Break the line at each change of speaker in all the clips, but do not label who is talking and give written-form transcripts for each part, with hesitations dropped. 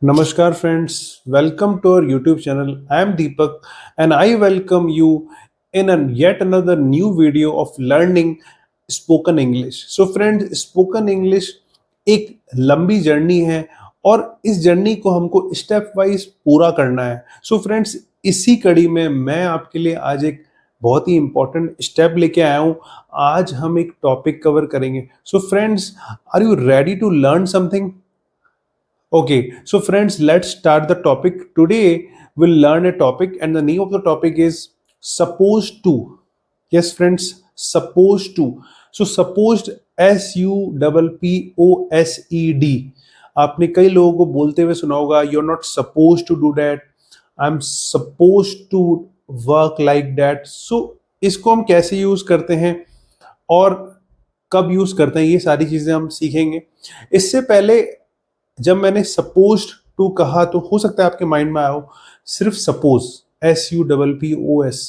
Namaskar friends, welcome to our YouTube channel. I am Deepak and I welcome you in yet another new video of learning spoken English. So friends, spoken English एक लंबी journey है और इस journey को हमको step wise पूरा करना है. सो फ्रेंड्स, इसी कड़ी में मैं आपके लिए आज एक बहुत ही इंपॉर्टेंट स्टेप लेके आया हूँ. आज हम एक टॉपिक कवर करेंगे. So friends, are you ready to learn something? Okay, so friends, let's start the topic. Today we'll learn a topic, and the name of the topic is supposed to. Yes, friends, supposed to. So supposed, SUPPOSED. आपने कई लोगों को बोलते हुए सुना होगा, you're not supposed to do that. I'm supposed to work like that. So इसको हम कैसे यूज करते हैं और कब यूज करते हैं, ये सारी चीजें हम सीखेंगे. इससे पहले जब मैंने सपोज्ड टू कहा तो हो सकता है आपके माइंड में आया हो सिर्फ सपोज, SUPPOSE.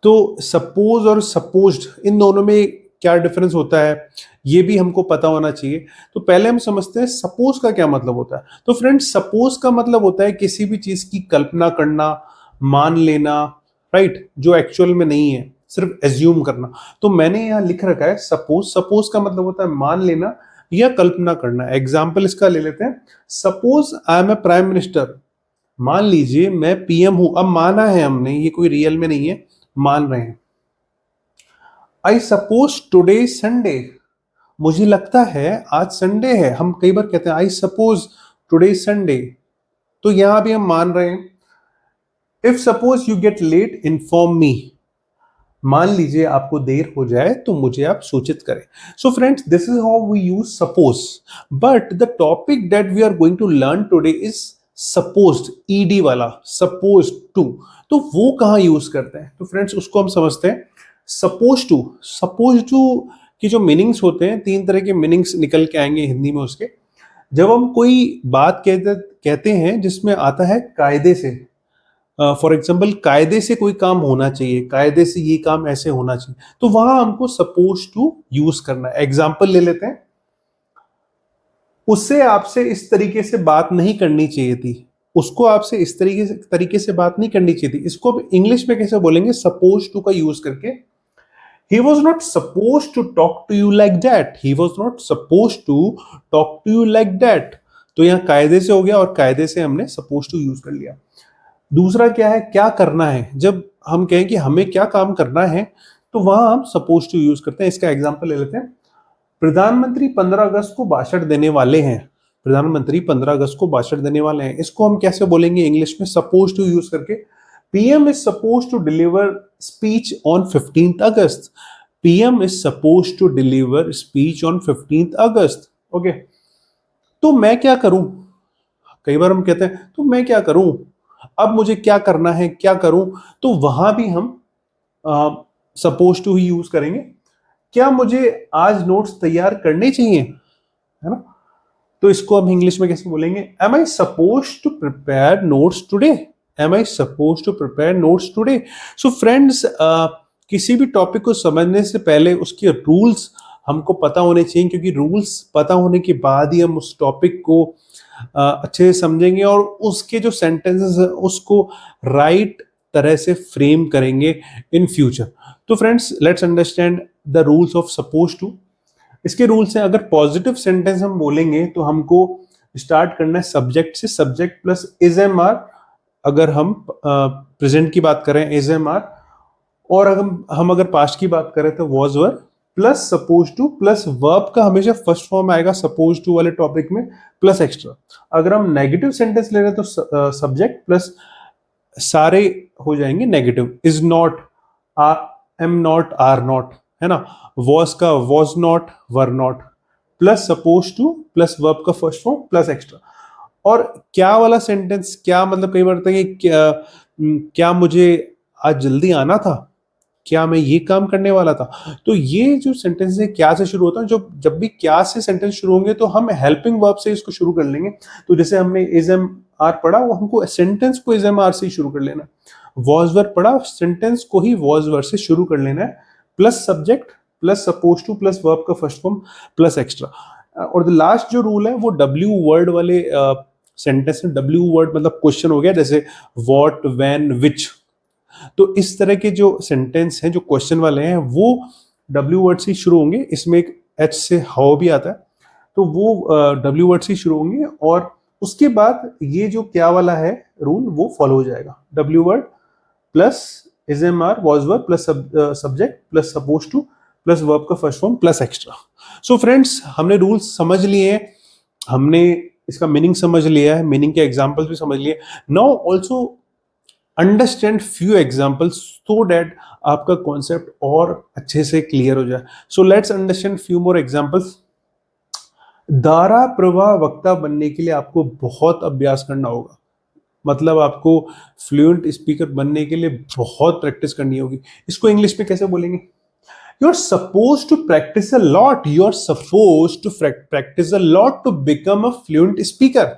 तो सपोज और सपोज्ड, इन दोनों में क्या डिफरेंस होता है ये भी हमको पता होना चाहिए. तो पहले हम समझते हैं सपोज का क्या मतलब होता है. तो फ्रेंड्स, सपोज का मतलब होता है किसी भी चीज की कल्पना करना, मान लेना, राइट, जो एक्चुअल में नहीं है, सिर्फ एज्यूम करना. तो मैंने यहाँ लिख रखा है सपोज. सपोज का मतलब होता है मान लेना या कल्पना करना. एग्जाम्पल इसका ले लेते हैं. Suppose I am a prime minister. मान लीजिए मैं पीएम हूं. अब माना है हमने, ये कोई रियल में नहीं है, मान रहे हैं. I suppose today Sunday. मुझे लगता है आज संडे है. हम कई बार कहते हैं आई सपोज टुडे संडे. तो यहां भी हम मान रहे हैं. If suppose you get late inform me. मान लीजिए आपको देर हो जाए तो मुझे आप सूचित करें. So friends, this is how we use suppose. But the topic that we are going to learn today is supposed, ED वाला, सपोज टू. तो वो कहाँ यूज करते हैं? तो फ्रेंड्स, उसको हम समझते हैं. सपोज टू, सपोज टू की जो मीनिंग्स होते हैं, तीन तरह के मीनिंग्स निकल के आएंगे हिंदी में उसके. जब हम कोई बात कहते हैं जिसमें आता है कायदे से. फॉर एग्जाम्पल, कायदे से कोई काम होना चाहिए, कायदे से ये काम ऐसे होना चाहिए, तो वहां हमको सपोज टू यूज करना है. एग्जाम्पल ले लेते हैं. उससे आपसे इस तरीके से बात नहीं करनी चाहिए थी. उसको आपसे इस तरीके से बात नहीं करनी चाहिए थी. इसको इंग्लिश में कैसे बोलेंगे? सपोज टू का यूज करके. He was not supposed to talk to you like that. He was not supposed to talk to you like that. तो यहाँ कायदे से हो गया और कायदे से हमने सपोज टू यूज कर लिया. दूसरा क्या है? क्या करना है. जब हम कहें कि हमें क्या काम करना है तो वहां हम सपोज टू यूज करते हैं. इसका एग्जांपल ले लेते हैं. प्रधानमंत्री 15 अगस्त को भाषण देने वाले हैं. प्रधानमंत्री 15 अगस्त को भाषण देने वाले हैं. इसको हम कैसे बोलेंगे इंग्लिश में? सपोज टू यूज करके. PM is suppose to deliver speech on 15th August. PM is suppose to deliver speech on 15th August. Okay, तो मैं क्या करूं? कई बार हम कहते हैं तो मैं क्या करूं, अब मुझे क्या करना है, क्या करूं. तो वहां भी हम सपोज टू ही यूज करेंगे. क्या मुझे आज नोट्स तैयार करने चाहिए, है ना? तो इसको हम इंग्लिश में कैसे बोलेंगे? Am I suppose to prepare notes today. Am I suppose to prepare notes today. So friends, किसी भी टॉपिक को समझने से पहले उसके रूल्स हमको पता होने चाहिए, क्योंकि रूल्स पता होने के बाद ही हम उस टॉपिक को अच्छे से समझेंगे और उसके जो सेंटेंसेस है उसको राइट तरह से फ्रेम करेंगे इन फ्यूचर. तो friends, let's understand the rules of suppose to. इसके रूल्स हैं. अगर पॉजिटिव सेंटेंस हम बोलेंगे तो हमको स्टार्ट करना है सब्जेक्ट से. Subject plus is am are. अगर हम प्रेजेंट की बात करें, इज एम आर. और हम अगर पास्ट की बात करें तो was were plus suppose to plus verb का हमेशा फर्स्ट फॉर्म आएगा सपोज टू वाले टॉपिक में, प्लस एक्स्ट्रा. अगर हम नेगेटिव सेंटेंस ले रहे हैं तो सब्जेक्ट प्लस सारे हो जाएंगे negative. Is not, am not, are not, है ना. वॉज का was not, were not, plus suppose to plus verb का फर्स्ट फॉर्म प्लस एक्स्ट्रा. और क्या वाला सेंटेंस, क्या मतलब कई बार होता है कि क्या मुझे आज जल्दी आना था, क्या मैं ये काम करने वाला था. तो ये जो सेंटेंस है क्या से शुरू होता है. जब भी क्या से सेंटेंस शुरू होंगे तो हम हेल्पिंग वर्ब से इसको शुरू कर लेंगे. तो जैसे हमने इज एम आर पढ़ा, वो हमको सेंटेंस को इज एम आर से ही शुरू कर लेना. वॉज वर पढ़ा, सेंटेंस को ही वॉज वर से शुरू कर लेना है. Plus subject plus suppose to plus verb का फर्स्ट फॉर्म प्लस एक्स्ट्रा. और द लास्ट जो रूल है वो डब्ल्यू वर्ड वाले सेंटेंस में, डब्ल्यू वर्ड मतलब क्वेश्चन हो गया, जैसे व्हाट, व्हेन, विच। तो इस तरह के जो सेंटेंस हैं जो क्वेश्चन वाले हैं वो डब्ल्यू वर्ड से शुरू होंगे। इसमें एक एच से हाउ भी आता है, तो वो डब्ल्यू वर्ड से शुरू होंगे और उसके बाद ये जो क्या वाला है रूल वो फॉलो हो जाएगा। W word plus is am are was verb plus subject plus suppose to plus verb का first form plus extra. So friends, हमने रूल्स समझ लिए हैं, हमने इसका मीनिंग समझ लिया है, मीनिंग के एग्जाम्पल्स भी समझ लिए। Now also understand few examples so that आपका कॉन्सेप्ट और अच्छे से क्लियर हो जाए। So let's understand few more examples. धारा प्रवाह वक्ता बनने के लिए आपको बहुत अभ्यास करना होगा, मतलब आपको फ्लुएंट स्पीकर बनने के लिए बहुत प्रैक्टिस करनी होगी। इसको इंग्लिश में कैसे बोलेंगे? You are suppose to practise a lot, you are suppose to practise a lot to become a fluent speaker.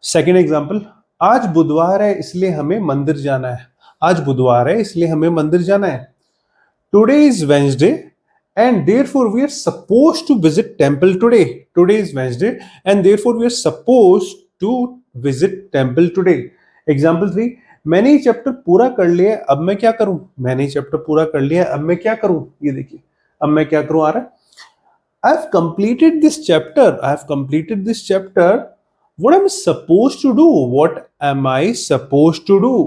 Second example, आज बुधवार है इसलिए हमें मंदिर जाना है। आज बुधवार है इसलिए हमें मंदिर जाना है। Today is Wednesday and therefore we are supposed to visit temple today. Today is Wednesday and therefore we are supposed to visit temple today. Example 3, मैंने ये चैप्टर पूरा कर लिया, अब मैं क्या करूं? मैंने ये चैप्टर पूरा कर लिया, अब मैं क्या करूं? ये देखिए, अब मैं क्या करूं आ रहा है। I have completed this chapter. I have completed this chapter. What am I supposed to do? What am I supposed to do?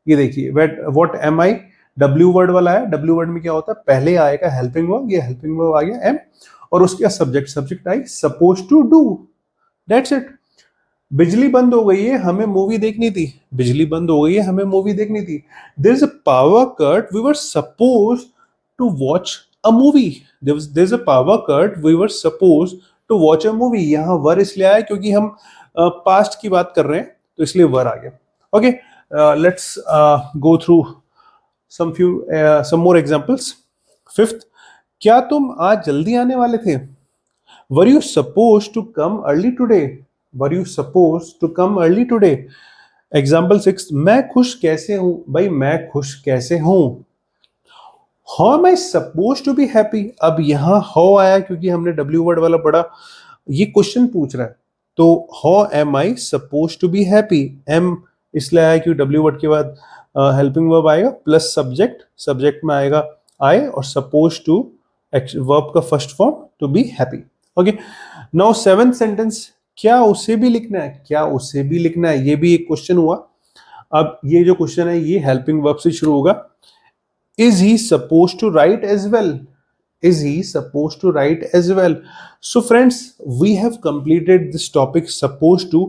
ये देखिए, what am I W word वाला है। डब्ल्यू वर्ड में क्या होता है, पहले आएगा हेल्पिंग वर्ब, ये हेल्पिंग वर्ब आ गया एम, और उसके subject, subject I suppose to do, that's it. बिजली बंद हो गई है, हमें मूवी देखनी थी। बिजली बंद हो गई है, हमें मूवी देखनी थी। There is a power cut, we were suppose to watch a movie. There is a power cut, we were suppose to watch a movie. यहाँ वर इसलिए आया क्योंकि हम पास्ट की बात कर रहे हैं, तो इसलिए वर आ गया। Okay, let's go through some more examples. Fifth, क्या तुम आज जल्दी आने वाले थे? Were you supposed to come early today? Were you supposed to come early today? Example 6, मैं खुश कैसे हूं? भाई मैं खुश कैसे हूं? How am I supposed to be happy? अब यहां how आया क्योंकि हमने W वर्ड वाला पढ़ा, ये क्वेश्चन पूछ रहा है, तो how am I supposed to be happy? M इसलिए आया क्योंकि W वर्ड के बाद हेल्पिंग वर्ब आएगा प्लस सब्जेक्ट, सब्जेक्ट में आएगा आई और सपोज टू वर्ब का first form to be happy. Okay, now seventh sentence, क्या उसे भी लिखना है? क्या उसे भी लिखना है, ये भी एक क्वेश्चन हुआ। अब ये जो क्वेश्चन है ये हेल्पिंग वर्ब से शुरू होगा। Is he suppose to write as well? Is he supposed to write as well? So friends, we have completed this topic supposed to.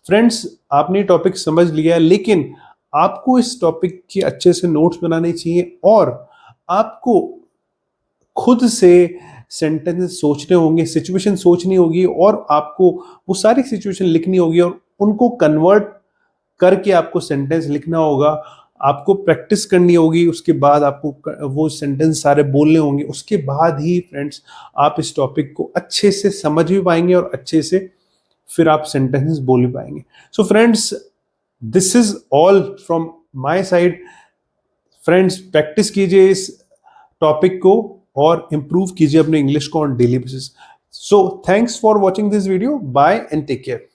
Friends, आपने टॉपिक समझ लिया, लेकिन आपको इस टॉपिक के अच्छे से नोट्स बनाने चाहिए और आपको खुद से सेंटेंस सोचने होंगे, सिचुएशन सोचनी होगी और आपको वो सारी सिचुएशन लिखनी होगी और उनको कन्वर्ट करके आपको सेंटेंस लिखना होगा। आपको प्रैक्टिस करनी होगी, उसके बाद आपको वो सेंटेंस सारे बोलने होंगे। उसके बाद ही फ्रेंड्स आप इस टॉपिक को अच्छे से समझ भी पाएंगे और अच्छे से फिर आप सेंटेंसेस बोल भी पाएंगे। सो friends, this is all from my side. Friends, practice कीजिए इस टॉपिक को और इंप्रूव कीजिए अपने इंग्लिश को on daily basis. So thanks for watching this video, bye and take care.